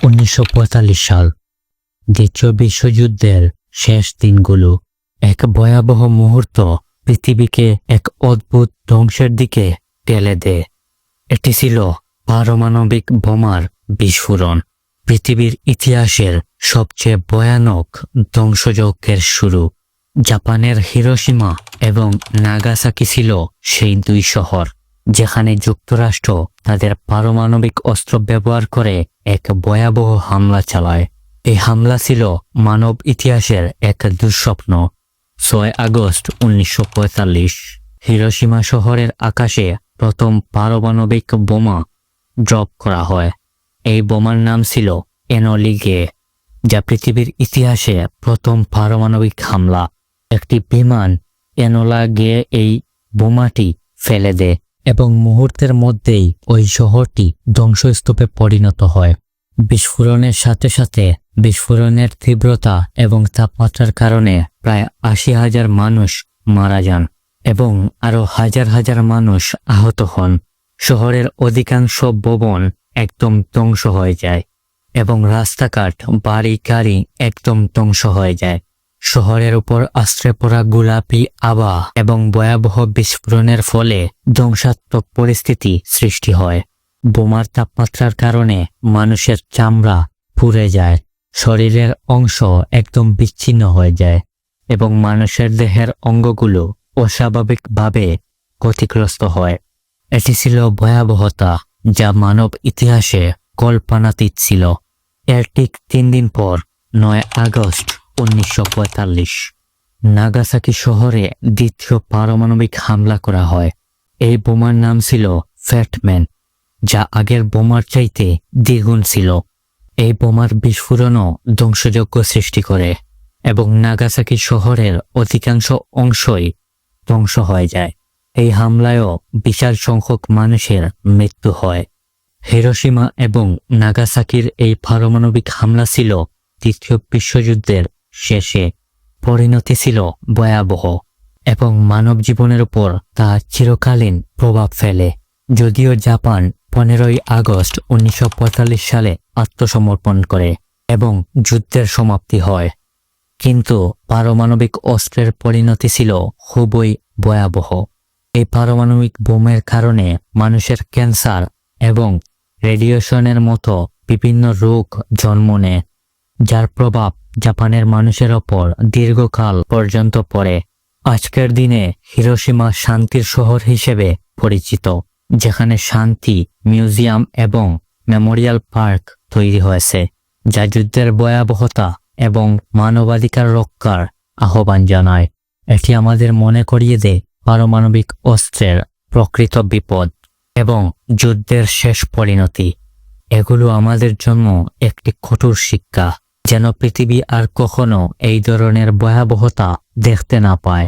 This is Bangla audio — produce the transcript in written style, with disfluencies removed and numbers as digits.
1945 সাল, দ্বিতীয় বিশ্বযুদ্ধের শেষ দিনগুলো। এক ভয়াবহ মুহূর্ত পৃথিবীকে এক অদ্ভুত ধ্বংসের দিকে ঠেলে দেয়। এটি ছিল পারমাণবিক বোমার বিস্ফোরণ, পৃথিবীর ইতিহাসের সবচেয়ে ভয়ানক ধ্বংসযজ্ঞের শুরু। জাপানের হিরোশিমা এবং নাগাসাকি ছিল সেই দুই শহর যেখানে যুক্তরাষ্ট্র তাদের পারমাণবিক অস্ত্র ব্যবহার করে এক ভয়াবহ হামলা চালায়। এই হামলা ছিল মানব ইতিহাসের এক দুঃস্বপ্ন। 6 আগস্ট 1945 হিরোশিমা শহরের আকাশে প্রথম পারমাণবিক বোমা ড্রপ করা হয়। এই বোমার নাম ছিল এনোলা গে, যা পৃথিবীর ইতিহাসে প্রথম পারমাণবিক হামলা। একটি বিমান এনোলা গে এই বোমাটি ফেলে দেয় এবং মুহূর্তের মধ্যেই ওই শহরটি ধ্বংসস্তূপে পরিণত হয়। বিস্ফোরণের সাথে সাথে বিস্ফোরণের তীব্রতা এবং তাপমাত্রার কারণে প্রায় 80,000 মানুষ মারা যান এবং আরও হাজার হাজার মানুষ আহত হন। শহরের অধিকাংশ ভবন একদম ধ্বংস হয়ে যায় এবং রাস্তাঘাট, বাড়ি গাড়ি একদম ধ্বংস হয়ে যায়। শহরের উপর আশ্রে পড়া গোলাপি আভা এবং ভয়াবহ বিস্ফোরণের ফলে ধ্বংসাত্মক পরিস্থিতি সৃষ্টি হয়। বোমার তাপমাত্রার কারণে মানুষের চামড়া পুড়ে যায়, শরীরের অংশ একদম বিচ্ছিন্ন হয়ে যায় এবং মানুষের দেহের অঙ্গগুলো অস্বাভাবিকভাবে ক্ষতিগ্রস্ত হয়। এটি ছিল ভয়াবহতা যা মানব ইতিহাসে কল্পনাতীত ছিল। এর ঠিক 3 দিন পর 9 আগস্ট 1945 নাগাসাকি শহরে দ্বিতীয় পারমাণবিক হামলা করা হয়। এই বোমার নাম ছিল ফ্যাটম্যান, যা আগের বোমার চাইতে দ্বিগুণ ছিল। এই বোমার বিস্ফোরণও ধ্বংসযজ্ঞ সৃষ্টি করে এবং নাগাসাকি শহরের অধিকাংশ অংশই ধ্বংস হয়ে যায়। এই হামলায়ও বিশাল সংখ্যক মানুষের মৃত্যু হয়। হিরোশিমা এবং নাগাসাকির এই পারমাণবিক হামলা ছিল দ্বিতীয় বিশ্বযুদ্ধের শেষে। পরিণতি ছিল ভয়াবহ এবং মানব জীবনের উপর তা চিরকালীন প্রভাব ফেলে। যদিও জাপান 15 আগস্ট 1945 সালে আত্মসমর্পণ করে এবং যুদ্ধের সমাপ্তি হয়, কিন্তু পারমাণবিক অস্ত্রের পরিণতি ছিল খুবই ভয়াবহ। এই পারমাণবিক বোমের কারণে মানুষের ক্যান্সার এবং রেডিয়েশনের মতো বিভিন্ন রোগ জন্ম নেয়, যার প্রভাব জাপানের মানুষের ওপর দীর্ঘকাল পর্যন্ত পড়ে। আজকের দিনে হিরোশিমা শান্তির শহর হিসেবে পরিচিত, যেখানে শান্তি মিউজিয়াম এবং মেমোরিয়াল পার্ক তৈরি হয়েছে, যা যুদ্ধের ভয়াবহতা এবং মানবাধিকার রক্ষার আহ্বান জানায়। এটি আমাদের মনে করিয়ে দেয় পারমাণবিক অস্ত্রের প্রকৃত বিপদ এবং যুদ্ধের শেষ পরিণতি। এগুলো আমাদের জন্য একটি কঠোর শিক্ষা, যেন পৃথিবী আর কখনো এই ধরনের ভয়াবহতা দেখতে না পায়।